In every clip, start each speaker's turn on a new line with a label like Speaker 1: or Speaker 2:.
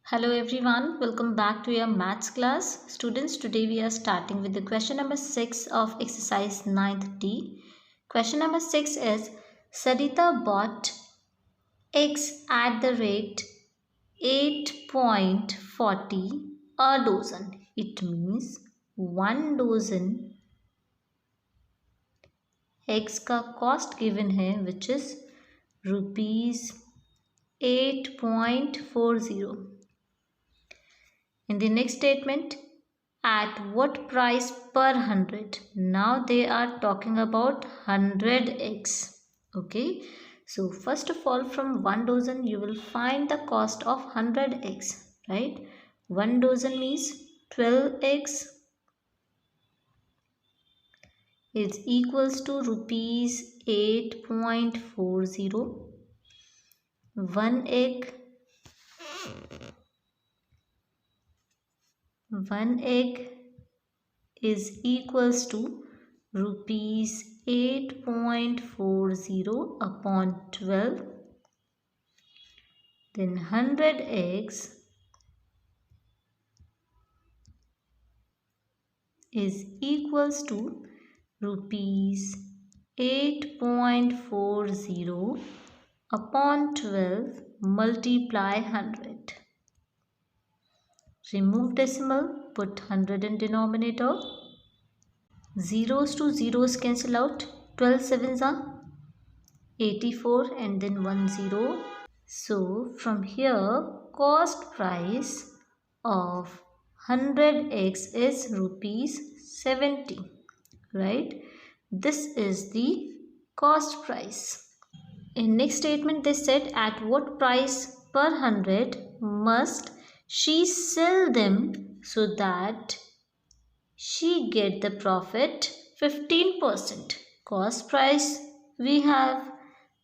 Speaker 1: Hello everyone, welcome back to your maths class. Students, today we are starting with the question number 6 of exercise 9th D. Question number 6 is Sarita bought eggs at the rate 8.40 a dozen. It means 1 dozen eggs का cost given है which is rupees 8.40. In the next statement, at what price per 100? Now they are talking about 100 eggs. Okay. So first of all, from 1 dozen you will find the cost of 100 eggs. Right. 1 dozen means 12 eggs is equals to rupees 8.40. 1 egg is equals to rupees 8.40 upon 12. Then 100 eggs is equals to rupees 8.40 upon 12 multiply 100. Remove decimal, put 100 in denominator. Zeros to zeros cancel out. 12 sevens are 84 and then 1 0. So from here cost price of 100 eggs is rupees 70. Right? This is the cost price. In next statement they said at what price per 100 must she sell them so that she get the profit 15%. Cost price we have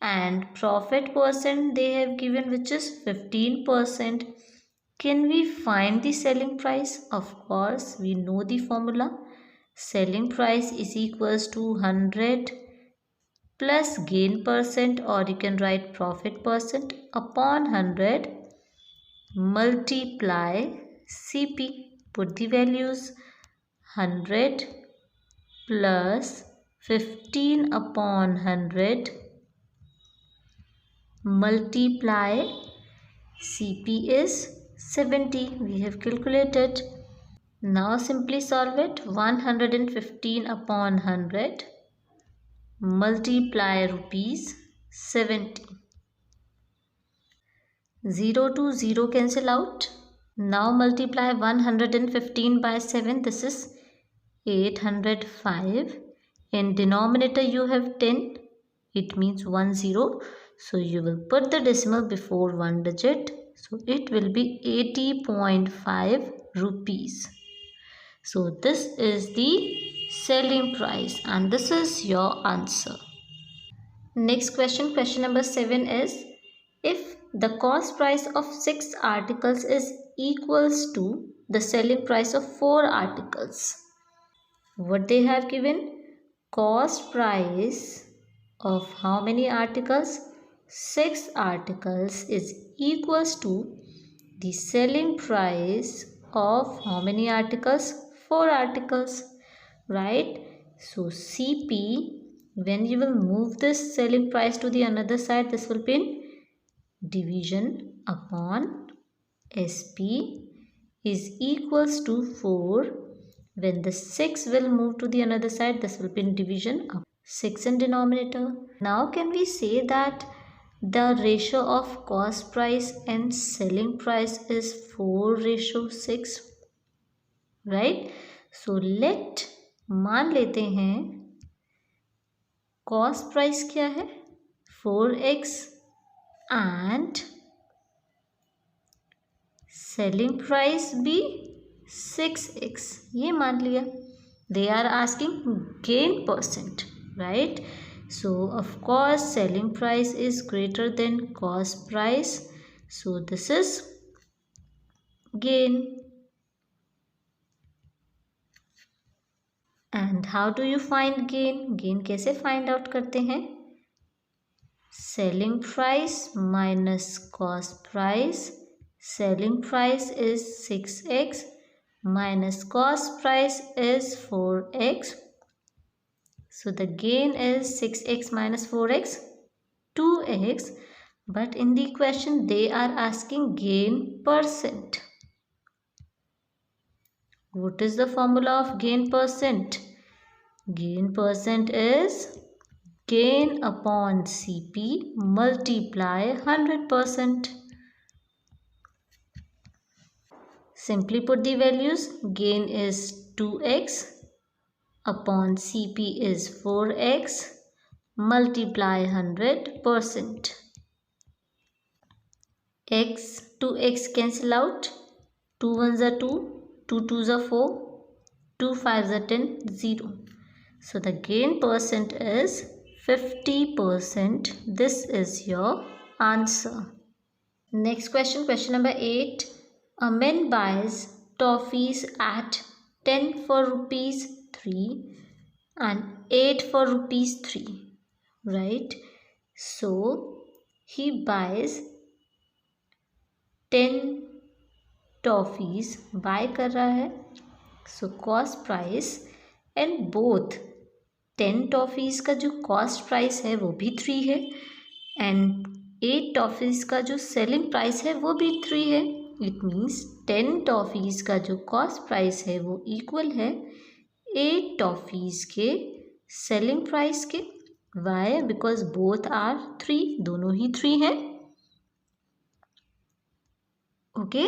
Speaker 1: and profit percent they have given which is 15%. Can we find the selling price? Of course, we know the formula. Selling price is equals to 100 plus gain percent, or you can write profit percent upon 100 multiply CP. Put the values 100 plus 15 upon 100 multiply CP is 70. We have calculated. Now simply solve it. 115 upon 100 multiply rupees 70. 0 to 0 cancel out. Now multiply 115 by 7. This is 805. In denominator you have 10. It means 10. So you will put the decimal before one digit. So it will be 80.5 rupees. So this is the selling price and this is your answer. Next question, question number 7 is if the cost price of 6 articles is equals to the selling price of 4 articles. What they have given? Cost price of how many articles? 6 articles is equals to the selling price of how many articles? 4 articles, right? So CP, when you will move this selling price to the another side, this will be in division upon SP is equals to 4. When the 6 will move to the another side, this will be in division up 6 in denominator. Now can we say that the ratio of cost price and selling price is 4:6, right? So let मान लेते हैं cost price क्या है 4x and selling price भी 6x. ये मान लिया. They are asking gain percent, right? So of course selling price is greater than cost price. So this is gain. And how do you find gain? Gain कैसे find out करते हैं? Selling price minus cost price selling price is 6x minus cost price is 4x. So the gain is 6x minus 4x, 2x. But in the question they are asking gain percent. What is the formula of gain percent? Gain percent is gain upon CP multiply 100%. Simply put the values. Gain is 2x upon CP is 4x multiply 100%. X to x cancel out. 2 ones are 2, 2 twos are 4, 2 fives are 10, 0. So the gain percent is 50%. This is your answer. Next question, question number 8. A man buys toffees at 10 for rupees 3 and 8 for rupees 3. Right? So he buys 10 toffees buy कर रहा है. So cost price and both 10 toffees का जो cost price है वो भी 3 है and 8 toffees का जो सेलिंग प्राइस है वो भी 3 है. इट मीन्स 10 टॉफीज का जो कॉस्ट प्राइस है वो इक्वल है 8 टॉफीज के सेलिंग प्राइस के. वाई? बिकॉज बोथ आर 3, दोनों ही 3 हैं. Okay,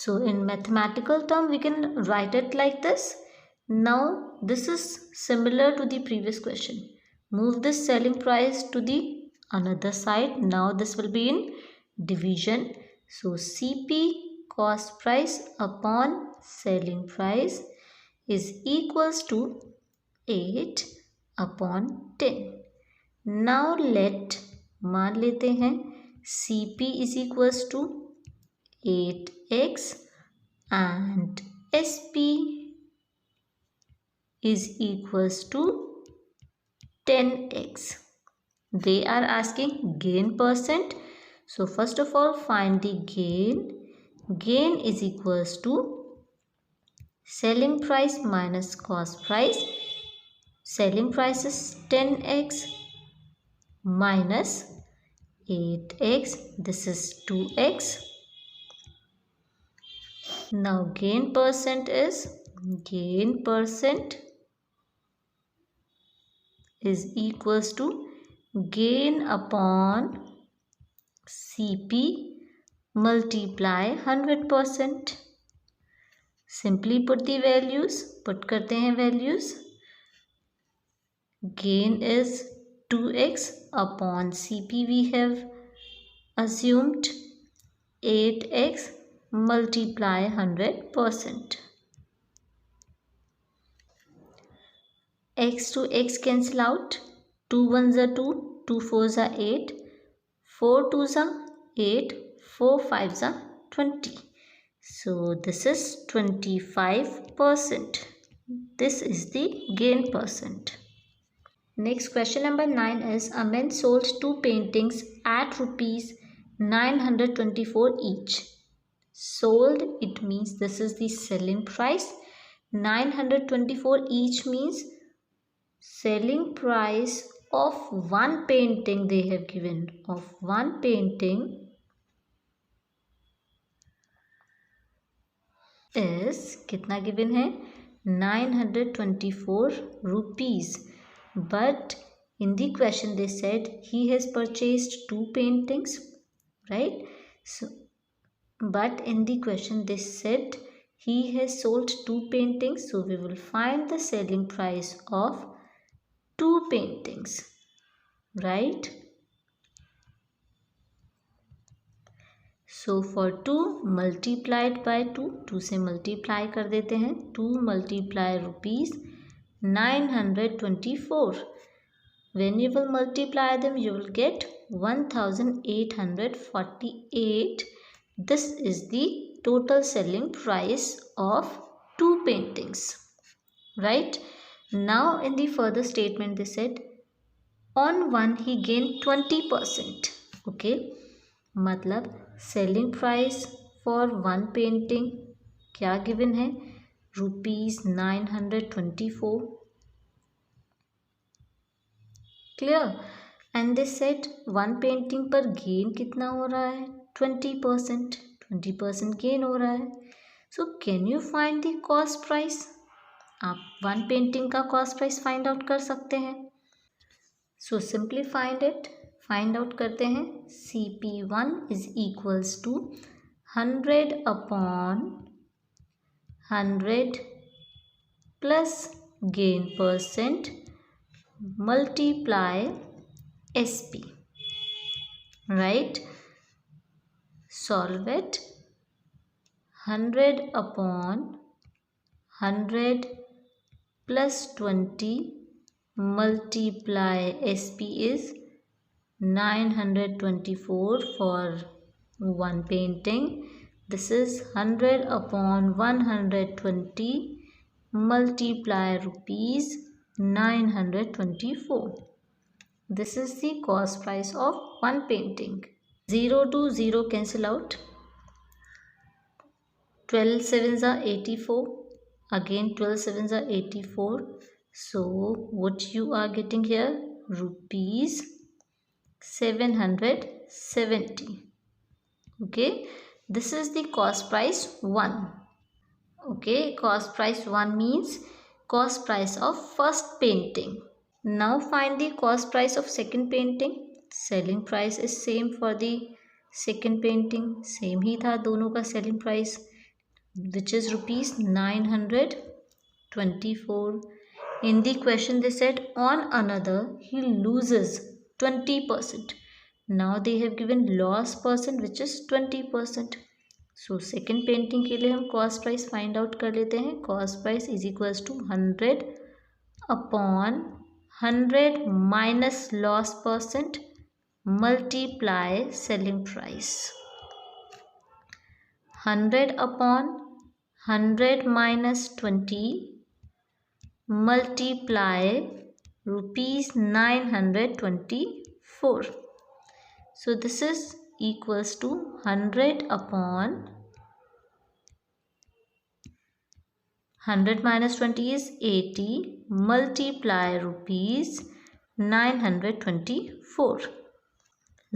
Speaker 1: so in mathematical term we can write it like this. Now this is similar to the previous question. Move this selling price to the another side. Now this will be in division. So CP cost price upon selling price is equals to 8 upon 10. Now let मान लेते हैं CP is equals to 8x and SP is equals to 10x. They are asking gain percent. So first of all find the gain. Gain is equals to selling price minus cost price. Selling price is 10x minus 8x. This is 2x. Now gain percent is equals to gain upon CP multiply 100%. Simply put the values. Put करते हैं values. Gain is 2x upon CP we have assumed 8x multiply 100%. X to x cancel out. 2 ones are 2, 2 fours are 8, 4 twos are 8, 4 fives are 20. So this is 25%. This is the gain percent. Next question number 9 is a man sold 2 paintings at rupees 924 each. Sold, it means this is the selling price. 924 each means selling price of one painting they have given. Of one painting is कितना given है 924 rupees. But in the question they said he has purchased 2 paintings, right? So but in the question they said he has sold 2 paintings, so we will find the selling price of 2 paintings, right? So for 2 multiplied by 2, 2 से multiply कर देते हैं. 2 multiply rupees 924. When you will multiply them you will get 1848. This is the total selling price of 2 paintings, right? Now in the further statement they said on one he gained 20%. Okay, मतलब selling price for one painting क्या given है, ₹924. Clear. And they set one painting पर gain कितना हो रहा है, 20%. 20% gain हो रहा है. So can you find the cost price. आप वन पेंटिंग का कॉस्ट प्राइस फाइंड आउट कर सकते हैं. सो सिंपली फाइंड आउट करते हैं. CP1 is equals to 100 upon 100 plus gain percent multiply SP. Right. Solve it. 100 upon 100 plus 20 multiply SP is 924 for one painting. This is 100 upon 120 multiply rupees 924. This is the cost price of one painting. 0 to 0 cancel out. 12 sevens are 84. Again 12 sevens are 84. So what you are getting here, rupees 770. Okay, this is the cost price 1. Okay, cost price 1 means cost price of first painting. Now find the cost price of second painting. Selling price is same for the second painting, same ही था दोनों का selling price, which is rupees 924. In the question they said on another he loses 20%. Now they have given loss percent which is 20%. So second painting के लिए हम cost price find out कर लेते हैं. Cost price is equals to 100 upon 100 minus loss percent multiply selling price. 100 upon 100 minus 20 multiply rupees 924. So this is equals to 100 upon 100 minus 20 is 80 multiply rupees 924.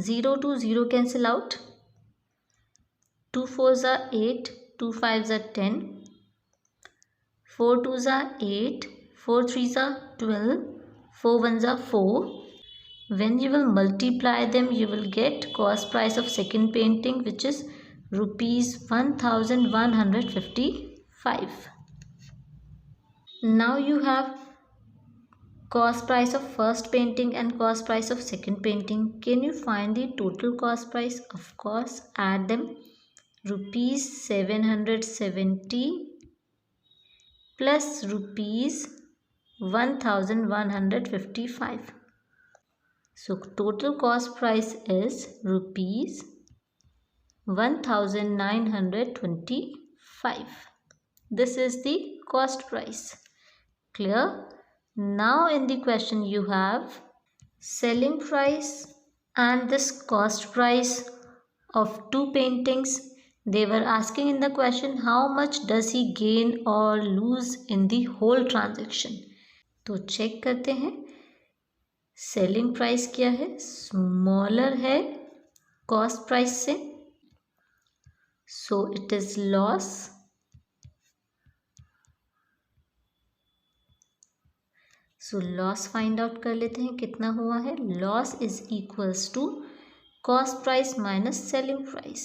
Speaker 1: 0 to 0 cancel out. 2 4s are 8, 2 5s are 10, 4 2s are 8, 4 3s are 12, 4 1s are 4. When you will multiply them, you will get cost price of second painting which is rupees 1155. Now you have cost price of first painting and cost price of second painting. Can you find the total cost price? Of course, add them. Rupees 770 plus rupees 1155. So total cost price is rupees 1925. This is the cost price. Clear? Now in the question you have selling price and this cost price of two paintings. They were asking in the question how much does he gain or lose in the whole transaction. तो check करते हैं. Selling price क्या है, smaller है cost price से, so it is loss. So loss find out कर लेते हैं कितना हुआ है. Loss is equals to cost price minus selling price.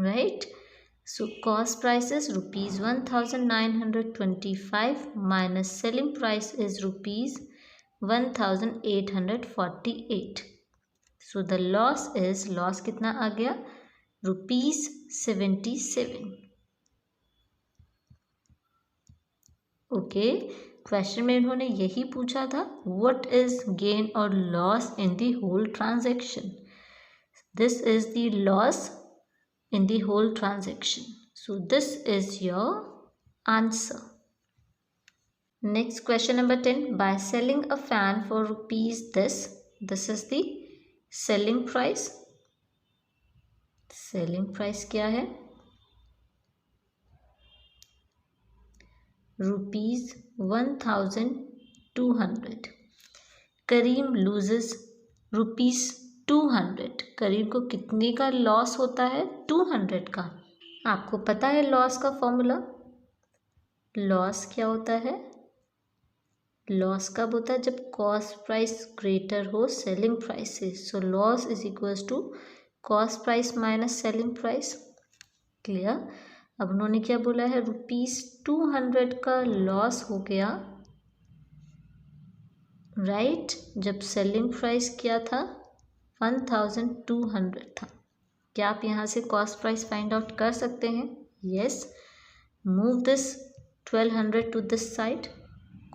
Speaker 1: Right, so cost price is rupees 1925 minus selling price is rupees 1848. So the loss is, loss कितना आ गया, rupees 77. Okay, question में इन्होंने यही पूछा था, what is gain or loss in the whole transaction. This is the loss in the whole transaction. So this is your answer. Next question number 10. By selling a fan for rupees this is the selling price. Selling price क्या है, ₹1200. करीम loses ₹200. करीम को कितने का loss होता है? 200 का। आपको पता है लॉस का फॉर्मूला? लॉस क्या होता है? लॉस कब होता है? जब कॉस्ट प्राइस ग्रेटर हो सेलिंग प्राइस से। So loss is equals to cost price minus selling price. Clear? अब उन्होंने क्या बोला है? ₹200 का लॉस हो गया, राइट? जब सेलिंग प्राइस क्या था? 1200 था। क्या आप यहाँ से कॉस्ट प्राइस फाइंड आउट कर सकते हैं? Yes. Move this 1200 to this side.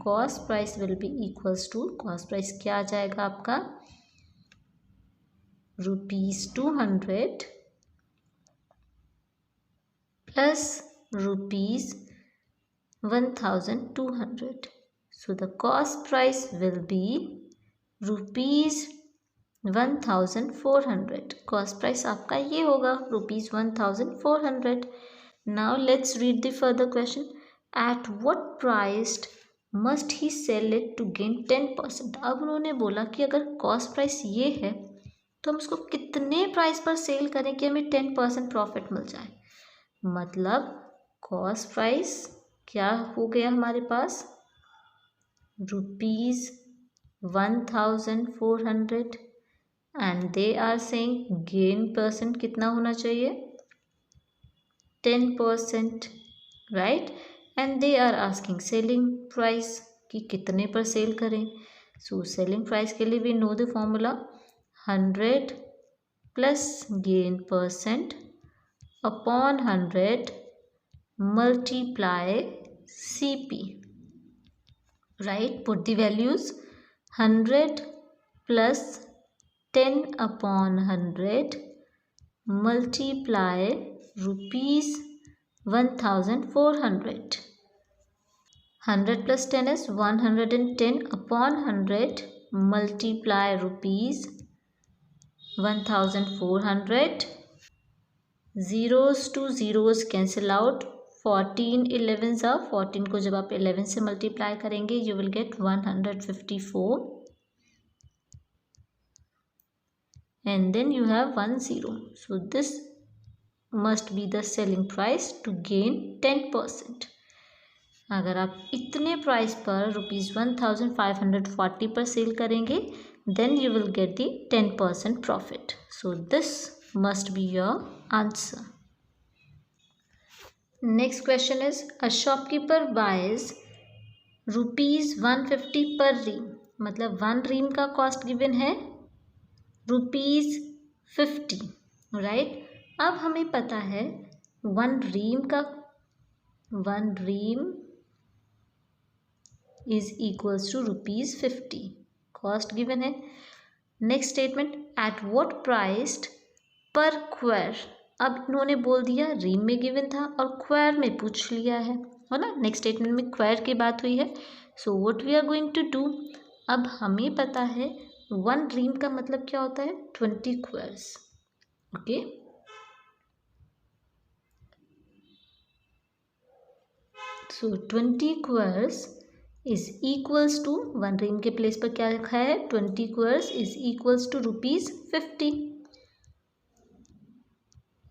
Speaker 1: Cost price will be equals to, cost price क्या आ जाएगा आपका? ₹200 plus ₹1200. So the cost price will be ₹1400. Cost price आपका ये होगा ₹1400. Now let's read the further question. At what price must he sell it to gain 10%? अब उन्होंने बोला कि अगर कॉस्ट प्राइस ये है तो हम उसको कितने प्राइस पर सेल करें कि हमें 10% प्रॉफिट मिल जाए। मतलब कॉस्ट प्राइस क्या हो गया हमारे पास? ₹1400 and they are saying gain percent कितना होना चाहिए? 10%, right? And they are asking selling price कि कितने पर सेल करें। सो सेलिंग प्राइस के लिए we know the formula 100 plus gain percent upon 100 multiply CP, right? Put the values. 100 plus 10 upon 100 multiply ₹1400. 100 plus 10 is 110 upon 100 multiply ₹1400. Zeros to zeros cancel out. 14 11s are 14 को जब आप 11 से multiply करेंगे you will get 154 and then you have 10. So this must be the selling price to gain 10%. अगर आप इतने price पर ₹1540 पर सेल करेंगे then you will get the 10% profit. So this must be your answer. Next question is a shopkeeper buys ₹150 per ream. मतलब 1 ream का cost given है ₹50, right? अब हमें पता है 1 ream is equals to ₹50. Cost given है. Next statement at what price पर quire. अब इन्होंने बोल दिया रीम में गिवन था और क्वायर में पूछ लिया है ना? नेक्स्ट स्टेटमेंट में क्वायर की बात हुई है. So what we are going to do, अब हमें पता है 1 रीम का मतलब क्या होता है? 20 quires. Okay, so 20 choirs is equals to 1 ream के प्लेस पर क्या लिखा है? 20 क्वायर्स इज इक्वल्स टू ₹50,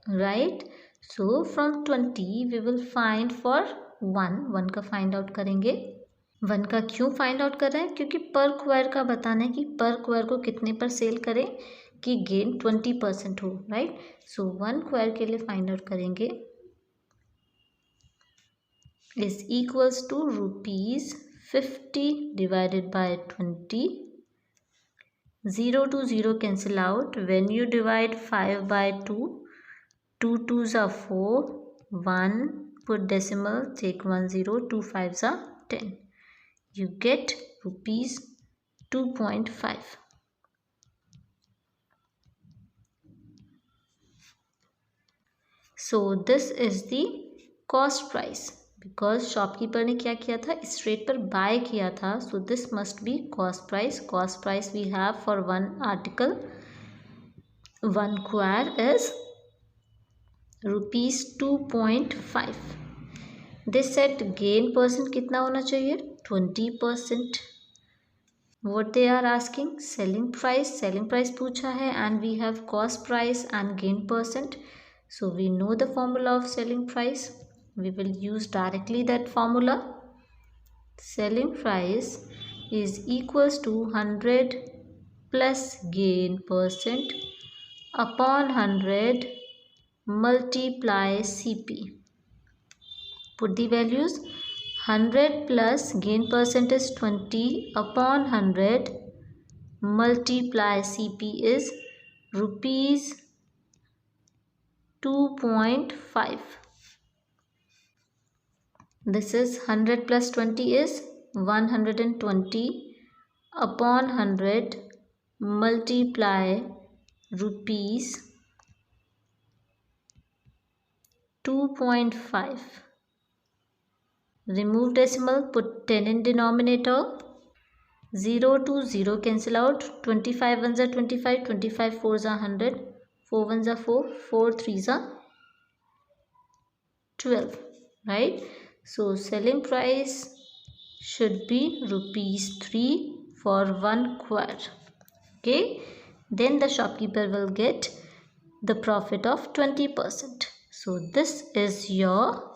Speaker 1: right? So from 20 we will find for 1 का फाइंड आउट करेंगे. 1 का क्यों फाइंड आउट कर रहे हैं? क्योंकि पर क्वायर का बताना है कि पर क्वायर को कितने पर सेल करें कि गेन 20% हो, राइट? सो 1 क्वायर के लिए फाइंड आउट करेंगे is equals to ₹50 divided by 20. 0 to 0 cancel out. When you divide 5 by 2, 2 2s are 4, 1 put decimal, take 1 0, 2 5s are 10. You get ₹2.5. So this is the cost price. Because shopkeeper ने क्या किया था? इस rate पर buy किया था. So this must be cost price. Cost price we have for 1 article 1 quire is ₹2.5. They said gain percent कितना होना चाहिए 20%. What they are asking, selling price पूछा है and we have cost price and gain percent. So we know the formula of selling price. We will use directly that formula. Selling price is equals to 100 plus gain percent upon 100 multiply CP. Put the values. 100 plus gain percent is 20 upon 100 multiply CP is rupees 2.5. This is 100 plus 20 is 120 upon 100 multiply rupees 2.5. Remove decimal, put 10 in denominator. 0 to 0 cancel out. 25 ones are 25, 25 fours are 100, 4 ones are 4, 4 threes are 12, right? So selling price should be rupees 3 for 1 quart. Okay, then the shopkeeper will get the profit of 20%. So this is your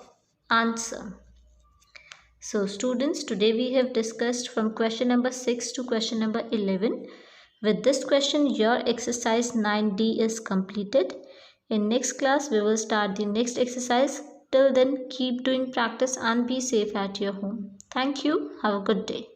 Speaker 1: answer. So students, today we have discussed from question number 6 to question number 11. With this question, your exercise 9D is completed. In next class, we will start the next exercise. Till then, keep doing practice and be safe at your home. Thank you. Have a good day.